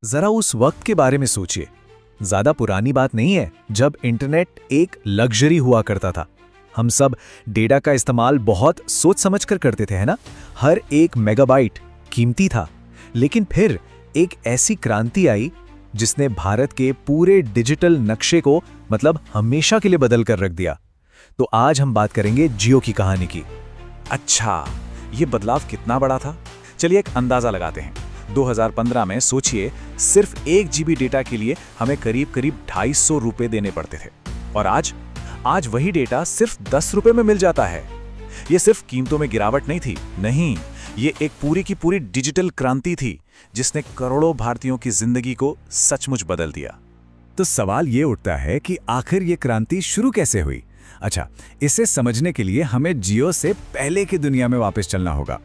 जरा उस वक्त के बारे में सोचिए। ज्यादा पुरानी बात नहीं है जब इंटरनेट एक लग्जरी हुआ करता था। हम सब डेटा का इस्तेमाल बहुत सोच समझकर करते थे, है ना? हर एक मेगाबाइट कीमती था। लेकिन फिर एक ऐसी क्रांति आई जिसने भारत के पूरे डिजिटल नक्शे को मतलब हमेशा के लिए बदल कर रख दिया। तो आज हम बात करेंगे जियो की कहानी की। अच्छा, ये बदलाव कितना बड़ा था? चलिए एक अंदाजा लगाते हैं। 2015 में सोचिए, सिर्फ 1 GB डेटा के लिए हमें करीब 250 रुपए देने पड़ते थे। और आज वही डेटा सिर्फ 10 रुपए में मिल जाता है। ये सिर्फ कीमतों में गिरावट नहीं थी, नहीं, ये एक पूरी की पूरी डिजिटल क्रांति थी जिसने करोड़ों भारतीयों की जिंदगी को सचमुच बदल दिया। तो सवाल ये उठता है कि आखिर ये क्रांति शुरू कैसे हुई? अच्छा, इसे समझने के लिए हमें जियो से पहले की दुनिया में वापस चलना होगा।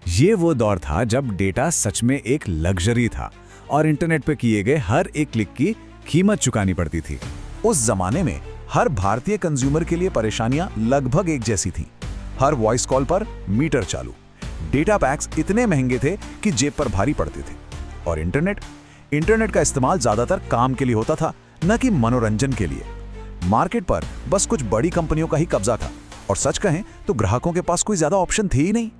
ये वो दौर था जब डेटा सच में एक लग्जरी था और इंटरनेट पर किए गए हर एक क्लिक की कीमत चुकानी पड़ती थी। उस जमाने में हर भारतीय कंज्यूमर के लिए परेशानियां लगभग एक जैसी थीं। हर वॉइस कॉल पर मीटर चालू, डेटा पैक्स इतने महंगे थे कि जेब पर भारी पड़ते थे। और इंटरनेट का इस्तेमाल ज्यादातर काम के लिए होता था, न कि मनोरंजन के लिए। मार्केट पर बस कुछ बड़ी कंपनियों का ही कब्जा था और सच कहें तो ग्राहकों के पास कोई ज्यादा ऑप्शन थे ही नहीं।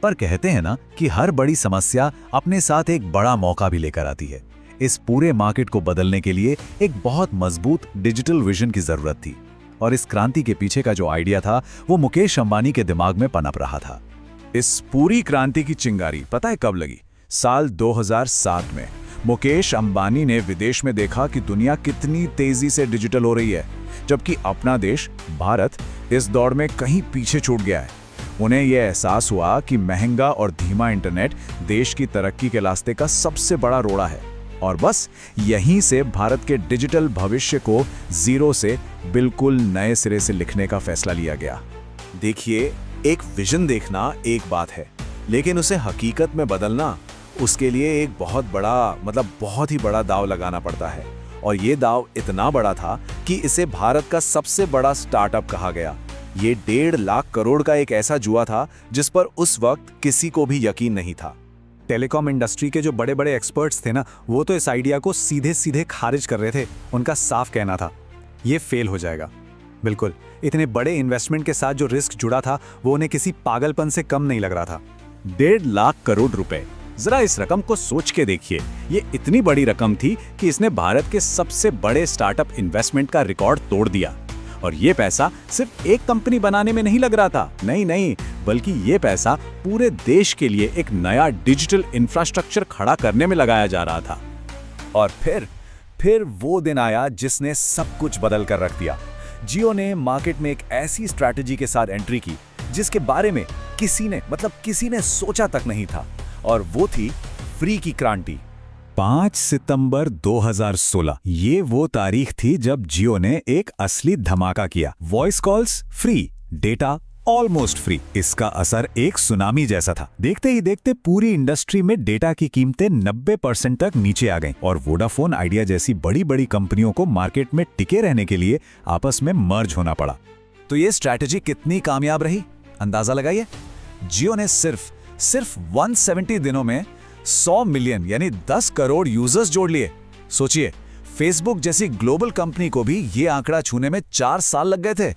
पर कहते हैं ना कि हर बड़ी समस्या अपने साथ एक बड़ा मौका भी लेकर आती है। इस पूरे मार्केट को बदलने के लिए एक बहुत मजबूत डिजिटल विजन की जरूरत थी। और इस क्रांति के पीछे का जो आइडिया था वो मुकेश अंबानी के दिमाग में पनप रहा था। इस पूरी क्रांति की चिंगारी पता है कब लगी? साल 2007 में। मुकेश अंबानी ने विदेश में देखा कि दुनिया कितनी तेजी से डिजिटल हो रही है, जबकि अपना देश भारत इस दौड़ में कहीं पीछे छूट गया है। उन्हें यह एहसास हुआ कि महंगा और धीमा इंटरनेट देश की तरक्की के रास्ते का सबसे बड़ा रोड़ा है। और बस यहीं से भारत के डिजिटल भविष्य को जीरो से बिल्कुल नए सिरे से लिखने का फैसला लिया गया। देखिए, एक विजन देखना एक बात है, लेकिन उसे हकीकत में बदलना, उसके लिए एक बहुत ही बड़ा दांव लगाना पड़ता है। और ये दांव इतना बड़ा था कि इसे भारत का सबसे बड़ा स्टार्टअप कहा गया। ये 1.5 लाख करोड़ का एक ऐसा जुआ था जिस पर उस वक्त किसी को भी यकीन नहीं था। टेलीकॉम इंडस्ट्री के जो बड़े बड़े एक्सपर्ट्स थे ना, वो तो इस आइडिया को सीधे सीधे खारिज कर रहे थे। उनका साफ कहना था ये फेल हो जाएगा। बिल्कुल, इतने बड़े इन्वेस्टमेंट के साथ जो रिस्क जुड़ा था वो उन्हें किसी पागलपन से कम नहीं लग रहा था। 1.5 लाख करोड़ रुपए, जरा इस रकम को सोच के देखिए। ये इतनी बड़ी रकम थी कि इसने भारत के सबसे बड़े स्टार्टअप इन्वेस्टमेंट का रिकॉर्ड तोड़ दिया। और ये पैसा सिर्फ एक कंपनी बनाने में नहीं लग रहा था, नहीं, बल्कि ये पैसा पूरे देश के लिए एक नया डिजिटल इंफ्रास्ट्रक्चर खड़ा करने में लगाया जा रहा था। और फिर वो दिन आया जिसने सब कुछ बदल कर रख दिया। जियो ने मार्केट में एक ऐसी स्ट्रैटेजी के साथ एंट्री की जिसके बारे में किसी ने सोचा तक नहीं था, और वो थी फ्री की क्रांति। 5 सितंबर 2016 ये वो तारीख थी जब जियो ने एक असली धमाका किया। Voice calls free, data almost free. इसका असर एक सुनामी जैसा था। देखते ही देखते पूरी इंडस्ट्री में डेटा की कीमतें 90% तक नीचे आ गईं और वोडाफोन, आइडिया जैसी बड़ी बड़ी कंपनियों को मार्केट में टिके रहने के लिए आपस में मर्ज होना पड़ा। तो ये स्ट्रैटेजी कितनी कामयाब रही, अंदाजा लगाइए। जियो ने सिर्फ 170 दिनों में 100 मिलियन यानी 10 करोड़ यूजर्स जोड़ लिए। सोचिए, फेसबुक जैसी ग्लोबल कंपनी को भी ये आंकड़ा छूने में 4 साल लग गए थे।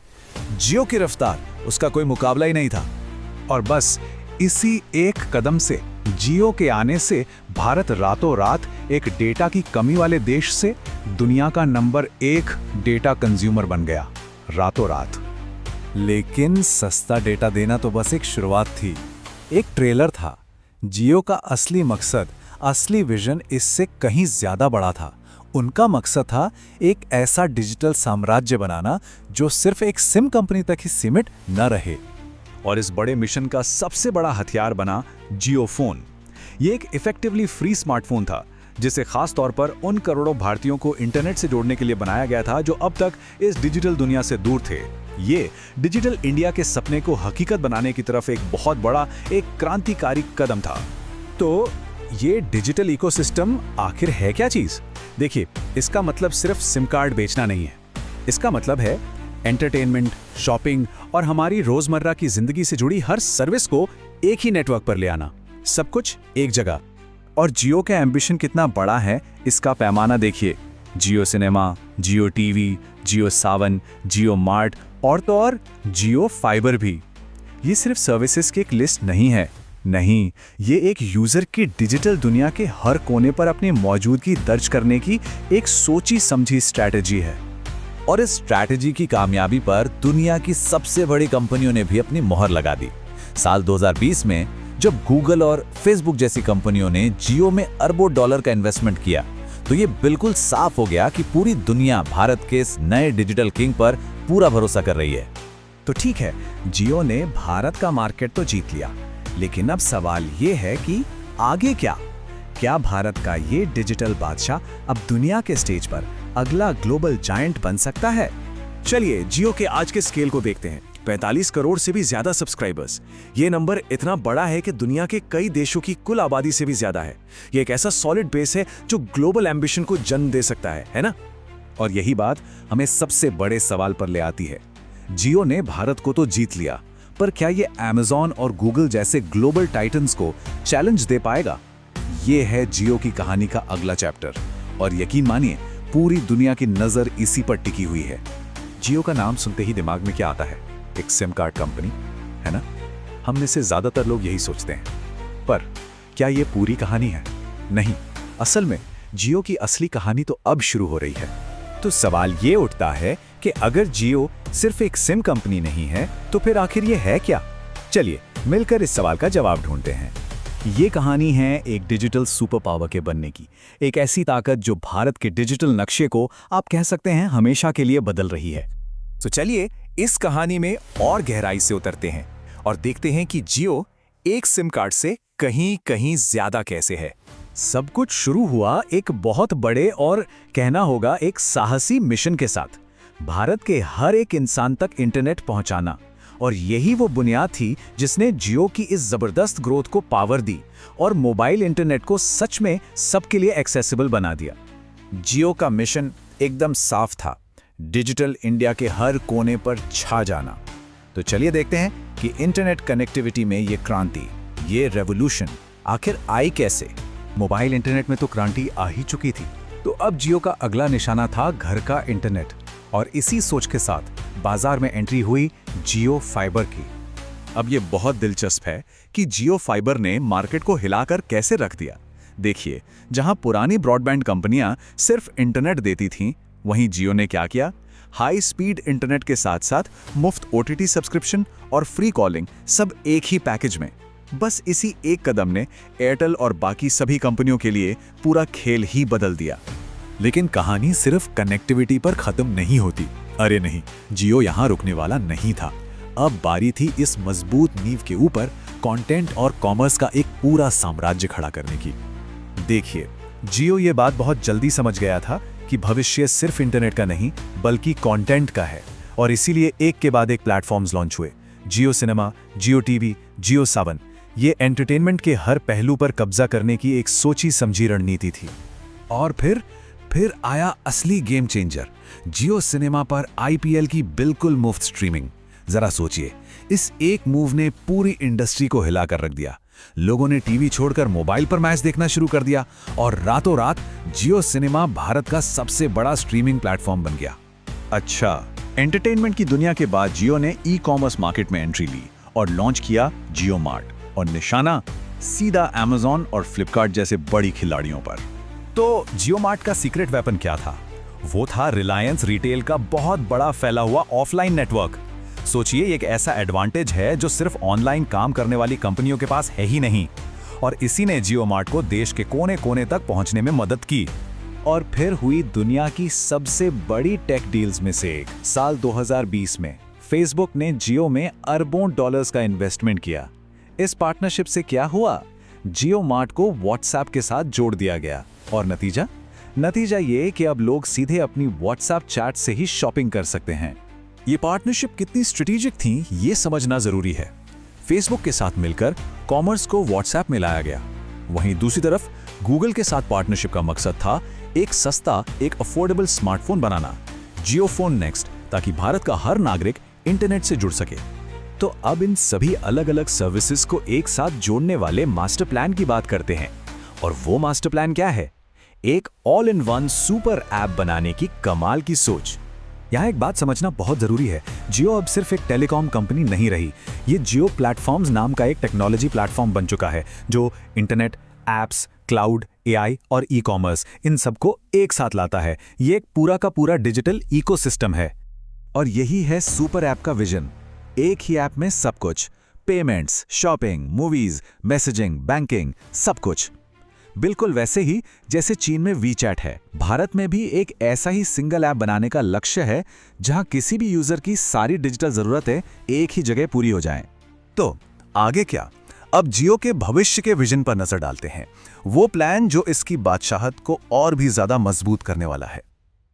जियो की रफ्तार, उसका कोई मुकाबला ही नहीं था। और बस इसी एक कदम से, जियो के आने से, भारत रातों रात एक डेटा की कमी वाले देश से दुनिया का नंबर 1 डेटा कंज्यूमर बन गया, रातों रात। लेकिन सस्ता डेटा देना तो बस एक शुरुआत थी, एक ट्रेलर था। जियो का असली मकसद, असली विजन इससे कहीं ज्यादा बड़ा था। उनका मकसद था एक ऐसा डिजिटल साम्राज्य बनाना जो सिर्फ एक सिम कंपनी तक ही सीमित न रहे। और इस बड़े मिशन का सबसे बड़ा हथियार बना जियो फोन। ये एक इफेक्टिवली फ्री स्मार्टफोन था जिसे खास तौर पर उन करोड़ों भारतीयों को इंटरनेट से जोड़ने के लिए बनाया गया था जो अब तक इस डिजिटल दुनिया से दूर थे। ये डिजिटल इंडिया के सपने को हकीकत बनाने की तरफ एक बहुत बड़ा, एक क्रांतिकारी कदम था। तो ये डिजिटल इकोसिस्टम आखिर है क्या चीज? देखिए, इसका मतलब सिर्फ सिम कार्ड बेचना नहीं है। इसका मतलब है एंटरटेनमेंट, शॉपिंग और हमारी रोजमर्रा की जिंदगी से जुड़ी हर सर्विस को एक ही नेटवर्क पर ले आना। सब कुछ एक जगह। और जियो का एम्बिशन कितना बड़ा है इसका पैमाना देखिए। जियो सिनेमा, जियो टीवी, जियो सावन, जियो मार्ट और तो और जियो फाइबर भी। ये सिर्फ सर्विसेज की एक लिस्ट नहीं है, नहीं, ये एक यूजर की डिजिटल दुनिया के हर कोने पर अपनी मौजूदगी दर्ज करने की एक सोची समझी स्ट्रैटेजी है। और इस स्ट्रैटेजी की कामयाबी पर दुनिया की सबसे बड़ी कंपनियों ने भी अपनी मोहर लगा दी। साल 2020 में जब गूगल और फेसबुक जैसी कंपनियों ने जियो में अरबों डॉलर का इन्वेस्टमेंट किया, तो ये बिल्कुल साफ हो गया कि पूरी दुनिया भारत के इस नए डिजिटल किंग पर पूरा भरोसा कर रही है। तो ठीक है, जियो ने भारत का मार्केट तो जीत लिया, लेकिन अब सवाल ये है कि आगे क्या? क्या भारत का ये डिजिटल बादशाह अब दुनिया के स्टेज पर अगला ग्लोबल जायंट बन सकता है? चलिए जियो के आज के स्केल को देखते हैं। 45 करोड़ से भी ज्यादा सब्सक्राइबर्स। ये नंबर इतना बड़ा है कि दुनिया के कई देशों की कुल आबादी से भी ज्यादा है। ये एक ऐसा सॉलिड बेस है जो ग्लोबल एम्बिशन को जन्म दे सकता है ना? और यही बात हमें सबसे बड़े सवाल पर ले आती है। जियो ने भारत को तो जीत लिया, पर क्या ये Amazon और Google जैसे ग्लोबल टाइटन्स को चैलेंज दे पाएगा? ये है जियो की कहानी का अगला चैप्टर, और यकीन मानिए पूरी दुनिया की नजर इसी पर टिकी हुई है। जियो का नाम सुनते ही दिमाग में क्या आता है? एक सिम कार्ड कंपनी, है ना? हम में से ज्यादातर लोग यही सोचते हैं, पर क्या ये पूरी कहानी है? नहीं, असल में जियो की असली कहानी तो अब शुरू हो रही है। तो सवाल ये उठता है कि अगर जियो सिर्फ एक सिम कंपनी नहीं है, तो फिर आखिर ये है क्या? चलिए मिलकर इस सवाल का जवाब ढूंढते हैं। ये कहानी है एक डिजिटल सुपर पावर के बनने की, एक ऐसी ताकत जो भारत के डिजिटल नक्शे को आप कह सकते हैं हमेशा के लिए बदल रही है। तो चलिए इस कहानी में और गहराई से उतरते हैं और देखते हैं कि जियो एक सिम कार्ड से कहीं कहीं ज्यादा कैसे है। सब कुछ शुरू हुआ एक बहुत बड़े और कहना होगा एक साहसी मिशन के साथ, भारत के हर एक इंसान तक इंटरनेट पहुंचाना। और यही वो बुनियाद थी जिसने जियो की इस जबरदस्त ग्रोथ को पावर दी और मोबाइल इंटरनेट को सच में सबके लिए एक्सेसिबल बना दिया। जियो का मिशन एकदम साफ था, डिजिटल इंडिया के हर कोने पर छा जाना। तो चलिए देखते हैं कि इंटरनेट कनेक्टिविटी में ये क्रांति, ये रेवोल्यूशन आखिर आई कैसे। मोबाइल इंटरनेट में तो क्रांति आ ही चुकी थी, तो अब जियो का अगला निशाना था घर का इंटरनेट। और इसी सोच के साथ बाजार में एंट्री हुई जियो फाइबर की। अब ये बहुत दिलचस्प है कि जियो फाइबर ने मार्केट को हिलाकर कैसे रख दिया। देखिए, जहां पुरानी ब्रॉडबैंड कंपनियां सिर्फ इंटरनेट देती थीं, वहीं जियो ने क्या किया? हाई स्पीड इंटरनेट के साथ साथ मुफ्त OTT सब्सक्रिप्शन और फ्री कॉलिंग सब एक ही पैकेज में। बस इसी एक कदम ने एयरटेल और बाकी सभी कंपनियों के लिए पूरा खेल ही बदल दिया। लेकिन कहानी सिर्फ कनेक्टिविटी पर खत्म नहीं होती। अरे नहीं, जियो यहां रुकने वाला नहीं था। अब बारी थी इस मजबूत नींव के ऊपर कंटेंट और कॉमर्स का एक पूरा साम्राज्य खड़ा करने की। देखिए, जियो ये बात बहुत जल्दी समझ गया था कि भविष्य सिर्फ इंटरनेट का नहीं बल्कि कंटेंट का है, और इसीलिए एक के बाद एक प्लेटफॉर्म्स लॉन्च हुए। जियो सिनेमा, जियो टीवी, जियो सावन, ये एंटरटेनमेंट के हर पहलू पर कब्जा करने की एक सोची समझी रणनीति थी। और फिर आया असली गेम चेंजर, जियो सिनेमा पर IPL की बिल्कुल मुफ्त स्ट्रीमिंग। जरा सोचिए, इस एक मूव ने पूरी इंडस्ट्री को हिला कर रख दिया। लोगों ने टीवी छोड़कर मोबाइल पर मैच देखना शुरू कर दिया और रातों रात जियो सिनेमा भारत का सबसे बड़ा स्ट्रीमिंग प्लेटफॉर्म बन गया। अच्छा, एंटरटेनमेंट की दुनिया के बाद जियो ने ई-कॉमर्स मार्केट में एंट्री ली और लॉन्च किया जियो मार्ट, और निशाना सीधा Amazon और फ्लिपकार्ट जैसे बड़ी खिलाड़ियों पर। तो जियो मार्ट का सीक्रेट वेपन क्या था? वो था रिलायंस रिटेल का बहुत बड़ा फैला हुआ ऑफलाइन नेटवर्क। सोचिए, एक ऐसा एडवांटेज है जो सिर्फ ऑनलाइन काम करने वाली कंपनियों के पास है ही नहीं, और इसी ने जियो मार्ट को देश के कोने कोने तक पहुंचने में मदद की। और फिर हुई दुनिया की सबसे बड़ी टेक डील्स में से एक। साल 2020 में फेसबुक ने जियो में अरबों डॉलर्स का इन्वेस्टमेंट किया। इस पार्टनरशिप से क्या हुआ? जियो मार्ट को व्हाट्सएप के साथ जोड़ दिया गया, और नतीजा ये कि अब लोग सीधे अपनी व्हाट्सएप चैट से ही शॉपिंग कर सकते हैं। ये पार्टनरशिप कितनी स्ट्रेटेजिक थी, ये समझना जरूरी है। फेसबुक के साथ मिलकर कॉमर्स को व्हाट्सएप में लाया गया। वहीं दूसरी तरफ गूगल के साथ पार्टनरशिप का मकसद था एक सस्ता, एक अफोर्डेबल स्मार्टफोन बनाना, जियो फोन नेक्स्ट, ताकि भारत का हर नागरिक इंटरनेट से जुड़ सके। तो अब इन सभी अलग अलग सर्विसेज को एक साथ जोड़ने वाले मास्टर प्लान की बात करते हैं। और वो मास्टर प्लान क्या है? एक all in one super app बनाने की कमाल की सोच। यहाँ एक बात समझना बहुत जरूरी है, जियो अब सिर्फ एक टेलीकॉम कंपनी नहीं रही। ये जियो प्लेटफॉर्म्स नाम का एक टेक्नोलॉजी प्लेटफॉर्म बन चुका है, जो इंटरनेट, एप्स, क्लाउड, एआई और ई कॉमर्स इन सबको एक साथ लाता है। ये एक पूरा का पूरा डिजिटल इकोसिस्टम है। और यही है सुपर ऐप का विजन। एक ही ऐप में सब कुछ, payments, shopping, movies, messaging, banking, सब कुछ। बिल्कुल वैसे ही जैसे चीन में वीचैट है, भारत में भी एक ऐसा ही सिंगल ऐप बनाने का लक्ष्य है जहां किसी भी यूजर की सारी डिजिटल जरूरतें एक ही जगह पूरी हो जाएं। तो आगे क्या? अब जियो के भविष्य के विजन पर नजर डालते हैं, वो प्लान जो इसकी बादशाहत को और भी ज्यादा मजबूत करने वाला है।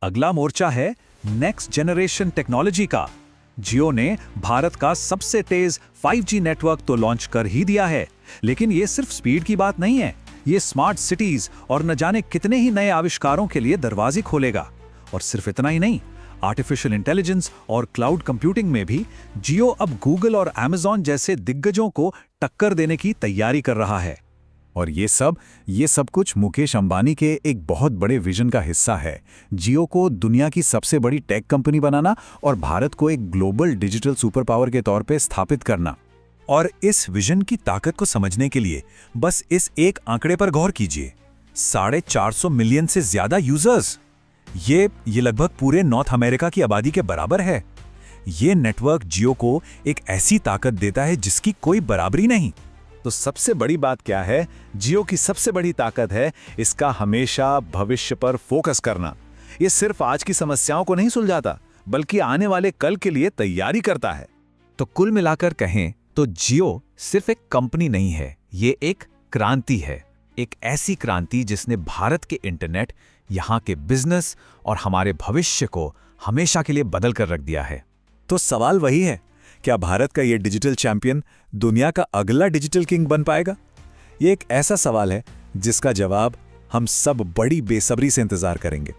अगला मोर्चा है नेक्स्ट जनरेशन टेक्नोलॉजी का। जियो ने भारत का सबसे तेज 5G नेटवर्क तो लॉन्च कर ही दिया है, लेकिन ये सिर्फ स्पीड की बात नहीं है, ये स्मार्ट सिटीज और न जाने कितने ही नए आविष्कारों के लिए दरवाजे खोलेगा। और सिर्फ इतना ही नहीं, आर्टिफिशियल इंटेलिजेंस और क्लाउड कंप्यूटिंग में भी जियो अब गूगल और अमेज़न जैसे दिग्गजों को टक्कर देने की तैयारी कर रहा है। और ये सब कुछ मुकेश अंबानी के एक बहुत बड़े विजन का हिस्सा है, जियो को दुनिया की सबसे बड़ी टेक कंपनी बनाना और भारत को एक ग्लोबल डिजिटल सुपर पावर के तौर पे स्थापित करना। और इस विजन की ताकत को समझने के लिए बस इस एक आंकड़े पर गौर कीजिए, 450 मिलियन से ज्यादा यूजर्स। ये लगभग पूरे नॉर्थ अमेरिका की आबादी के बराबर है। ये नेटवर्क जियो को एक ऐसी ताकत देता है जिसकी कोई बराबरी नहीं। तो सबसे बड़ी बात क्या है? जियो की सबसे बड़ी ताकत है इसका हमेशा भविष्य पर फोकस करना। ये सिर्फ आज की समस्याओं को नहीं सुलझाता, बल्कि आने वाले कल के लिए तैयारी करता है। तो कुल मिलाकर कहें तो जियो सिर्फ एक कंपनी नहीं है, ये एक क्रांति है। एक ऐसी क्रांति जिसने भारत के इंटरनेट, यहाँ के बिजनेस और हमारे भविष्य को हमेशा के लिए बदल कर रख दिया है। तो सवाल वही है, क्या भारत का ये डिजिटल चैंपियन दुनिया का अगला डिजिटल किंग बन पाएगा? ये एक ऐसा सवाल है जिसका जवाब हम सब बड़ी बेसब्री से इंतजार करेंगे।